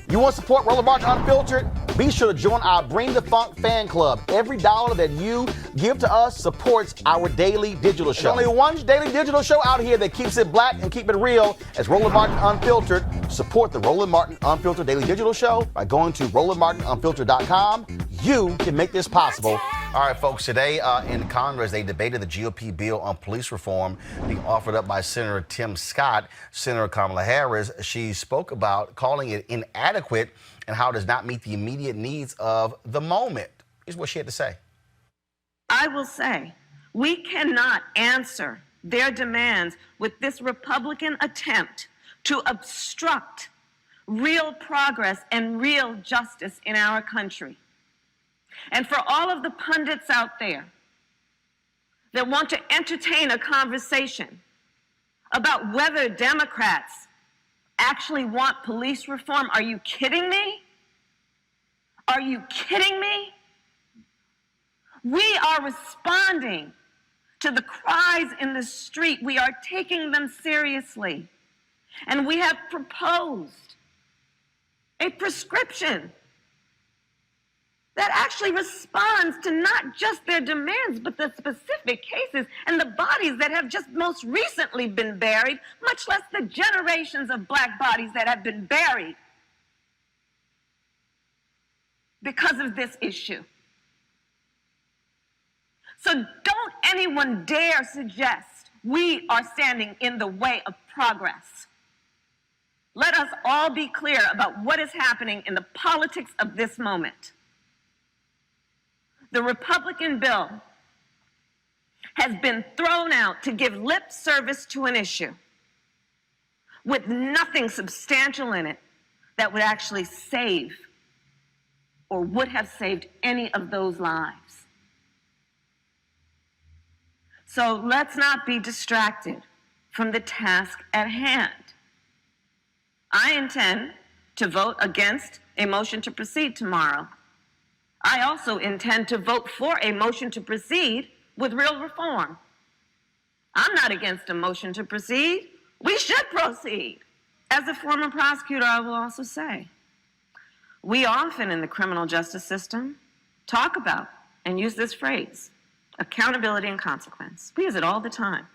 You want to support Roland Martin Unfiltered? Be sure to join our Bring the Funk fan club. Every dollar that you give to us supports our daily digital show. There's only one daily digital show out here that keeps it black and keep it real. As Roland Martin Unfiltered. Support the Roland Martin Unfiltered daily digital show by going to RolandMartinUnfiltered.com. You can make this possible. All right, folks, today in Congress, they debated the GOP bill on police reform being offered up by Senator Tim Scott. Senator Kamala Harris, she spoke about calling it inadequate and how it does not meet the immediate needs of the moment. Here's what she had to say. I will say, we cannot answer their demands with this Republican attempt to obstruct real progress and real justice in our country. And for all of the pundits out there that want to entertain a conversation about whether Democrats actually want police reform, are you kidding me? Are you kidding me? We are responding to the cries in the street. We are taking them seriously. And we have proposed a prescription that actually responds to not just their demands, but the specific cases and the bodies that have just most recently been buried, much less the generations of black bodies that have been buried because of this issue. So don't anyone dare suggest we are standing in the way of progress. Let us all be clear about what is happening in the politics of this moment. The Republican bill has been thrown out to give lip service to an issue with nothing substantial in it that would actually save or would have saved any of those lives. So let's not be distracted from the task at hand. I intend to vote against a motion to proceed tomorrow. I also intend to vote for a motion to proceed with real reform. I'm not against a motion to proceed. We should proceed. As a former prosecutor, I will also say, we often in the criminal justice system talk about and use this phrase, accountability and consequence. We use it all the time.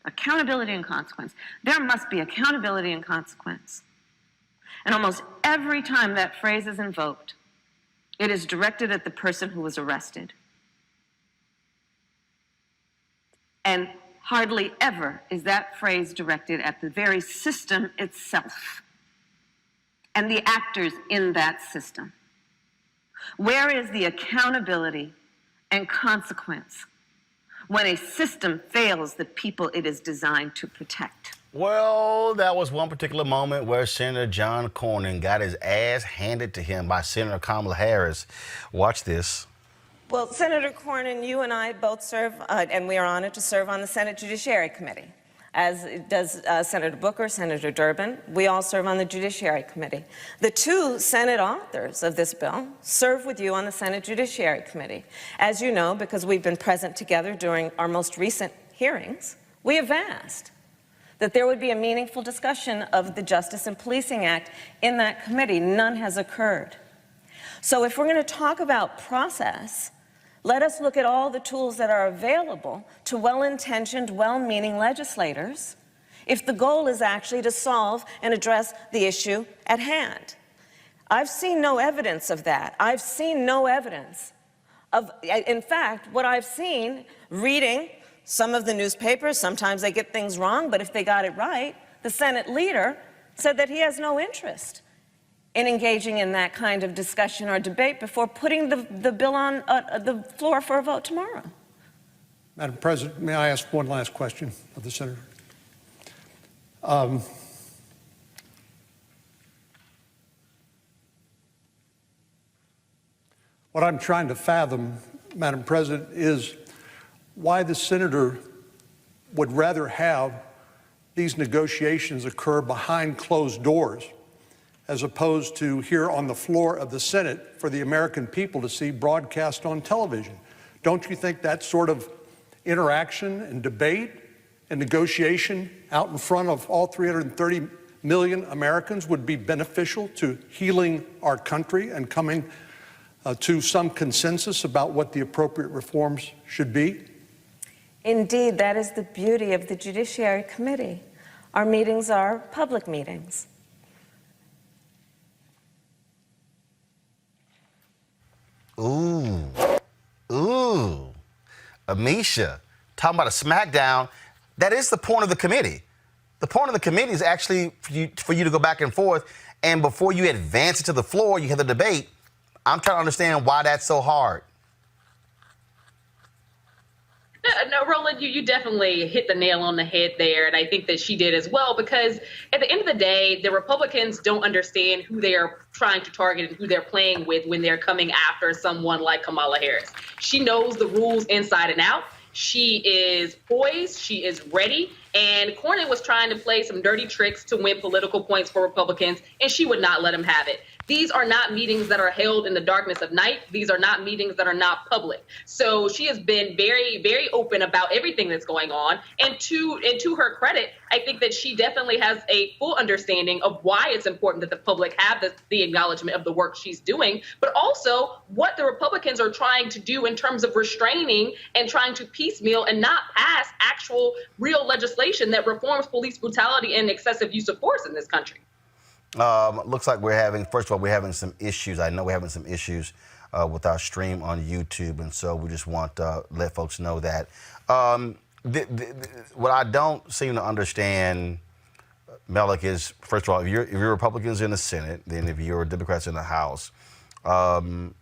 Accountability and consequence. There must be accountability and consequence. And almost every time that phrase is invoked, it is directed at the person who was arrested. And hardly ever is that phrase directed at the very system itself and the actors in that system. Where is the accountability and consequence when a system fails the people it is designed to protect? Well, that was one particular moment where Senator John Cornyn got his ass handed to him by Senator Kamala Harris. Watch this. Well, Senator Cornyn, you and I both serve, and we are honored to serve on the Senate Judiciary Committee, as does Senator Booker, Senator Durbin. We all serve on the Judiciary Committee. The two Senate authors of this bill serve with you on the Senate Judiciary Committee. As you know, because we've been present together during our most recent hearings, we have asked that there would be a meaningful discussion of the Justice and Policing Act in that committee. None has occurred. So if we're going to talk about process, let us look at all the tools that are available to well-intentioned, well-meaning legislators if the goal is actually to solve and address the issue at hand. I've seen no evidence of that. I've seen no evidence of, in fact, what I've seen reading some of the newspapers, sometimes they get things wrong, but if they got it right, the Senate leader said that he has no interest in engaging in that kind of discussion or debate before putting the bill on the floor for a vote tomorrow. Madam President, may I ask one last question of the Senator? What I'm trying to fathom, Madam President, is why the Senator would rather have these negotiations occur behind closed doors as opposed to here on the floor of the Senate for the American people to see broadcast on television. Don't you think that sort of interaction and debate and negotiation out in front of all 330 million Americans would be beneficial to healing our country and coming to some consensus about what the appropriate reforms should be? Indeed, that is the beauty of the Judiciary Committee. Our meetings are public meetings. Ooh. Amisha, talking about a smackdown. That is the point of the committee. The point of the committee is actually for you to go back and forth, and before you advance it to the floor, you have the debate. I'm trying to understand why that's so hard. No, Roland, you definitely hit the nail on the head there, and I think that she did as well, because at the end of the day, the Republicans don't understand who they are trying to target and who they're playing with when they're coming after someone like Kamala Harris. She knows the rules inside and out. She is poised, she is ready, and Cornyn was trying to play some dirty tricks to win political points for Republicans, and she would not let him have it. These are not meetings that are held in the darkness of night. These are not meetings that are not public. So she has been very, very open about everything that's going on. And to her credit, I think that she definitely has a full understanding of why it's important that the public have the acknowledgement of the work she's doing, but also what the Republicans are trying to do in terms of restraining and trying to piecemeal and not pass actual real legislation that reforms police brutality and excessive use of force in this country. Looks like first of all, we're having some issues. I know we're having some issues with our stream on YouTube, and so we just want to let folks know that. What I don't seem to understand, Malik, is, first of all, if you're Republicans in the Senate, then if you're Democrats in the House, aren't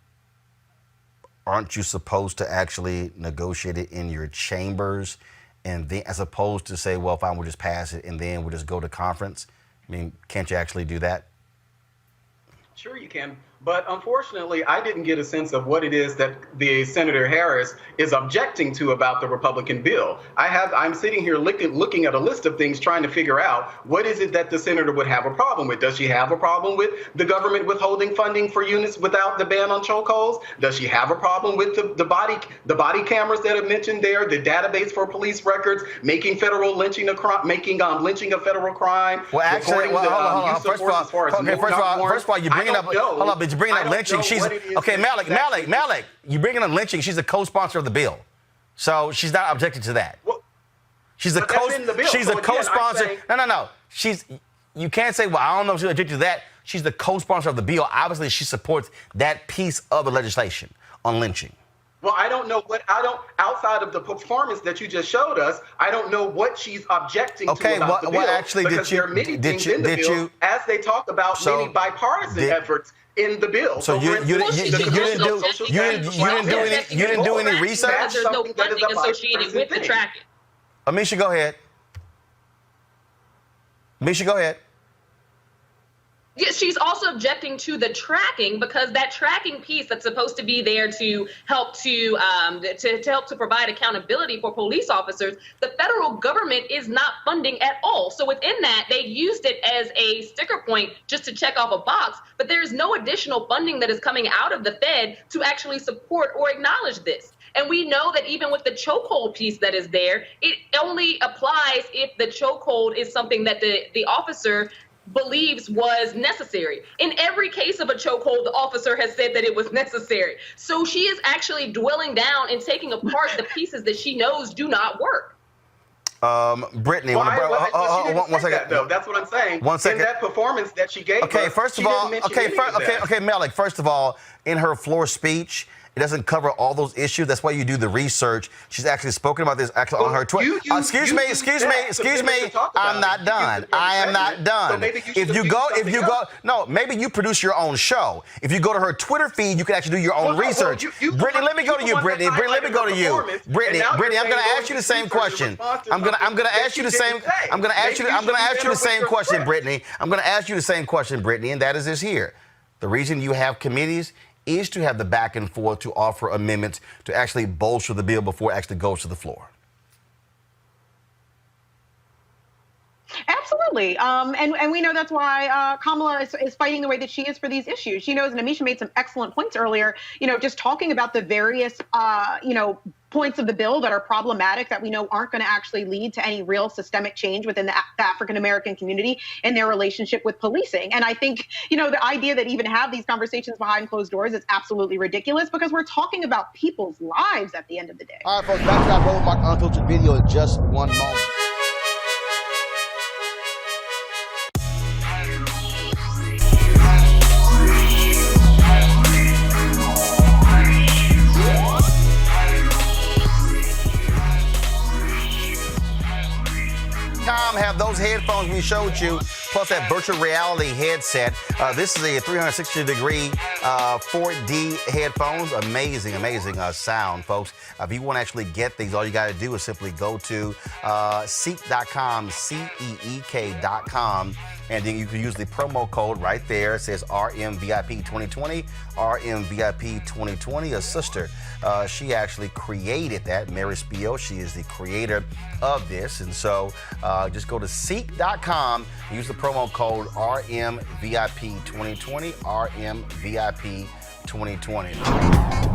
you supposed to actually negotiate it in your chambers, and then, as opposed to say, well, fine, we'll just pass it, and then we'll just go to conference? I mean, can't you actually do that? Sure you can. But unfortunately, I didn't get a sense of what it is that the Senator Harris is objecting to about the Republican bill. I'm sitting here looking at a list of things, trying to figure out what is it that the senator would have a problem with. Does she have a problem with the government withholding funding for units without the ban on chokeholds? Does she have a problem with the body cameras that are mentioned there, the database for police records, making federal lynching a crime, making lynching a federal crime? Well, actually, hold on. First of all, you bring it up. Hold on, but you bring up lynching. Malik. You bringing up lynching. She's a co-sponsor of the bill, so she's not objecting to that. Well, she's a co-sponsor. No. You can't say, well, I don't know if she's objecting to that. She's the co-sponsor of the bill. Obviously, she supports that piece of the legislation on lynching. Well, outside of the performance that you just showed us, I don't know what she's objecting to about the bill. Actually, because there are many things in the bill, as they talk about many bipartisan efforts in the bill. So you didn't do any research? There's no funding associated with the tracking. Amisha, go ahead. Yeah, she's also objecting to the tracking, because that tracking piece that's supposed to be there to help to provide accountability for police officers, the federal government is not funding at all. So within that, they used it as a sticker point just to check off a box, but there is no additional funding that is coming out of the Fed to actually support or acknowledge this. And we know that even with the chokehold piece that is there, it only applies if the chokehold is something that the officer believes was necessary. In every case of a chokehold, the officer has said that it was necessary. So she is actually dwelling down and taking apart the pieces that she knows do not work. Brittany, one second. That's what I'm saying. 1 second. In that performance that she gave Malik, first of all, in her floor speech, it doesn't cover all those issues. That's why you do the research. She's actually spoken about this on her Twitter. Excuse me. I'm not done. I am not done. Maybe you produce your own show. If you go to her Twitter feed, you can actually do your own research. Brittany, let me go to you, Brittany. Let me go to you. Brittany, I'm going to ask you the same question. I'm going to ask you the same question, Brittany. I'm going to ask you the same question, Brittany, and that is this here. The reason you have committees is to have the back and forth to offer amendments to actually bolster the bill before it actually goes to the floor. Absolutely. And we know that's why Kamala is fighting the way that she is for these issues. She knows, and Amisha made some excellent points earlier, just talking about the various, points of the bill that are problematic that we know aren't going to actually lead to any real systemic change within the African-American community and their relationship with policing. And I think, the idea that even have these conversations behind closed doors is absolutely ridiculous because we're talking about people's lives at the end of the day. All right, folks, back to that Roland Mark Unfiltered video in just one moment. Have those headphones we showed you, plus that virtual reality headset. This is a 360-degree 4D headphones. Amazing sound, folks. If you want to actually get these, all you got to do is simply go to Ceek.com, Ceek.com, and then you can use the promo code right there. It says RMVIP2020, RMVIP2020. A sister, she actually created that, Mary Spiel. She is the creator of this, and so just go to Ceek.com, use the promo code RMVIP2020, RMVIP2020.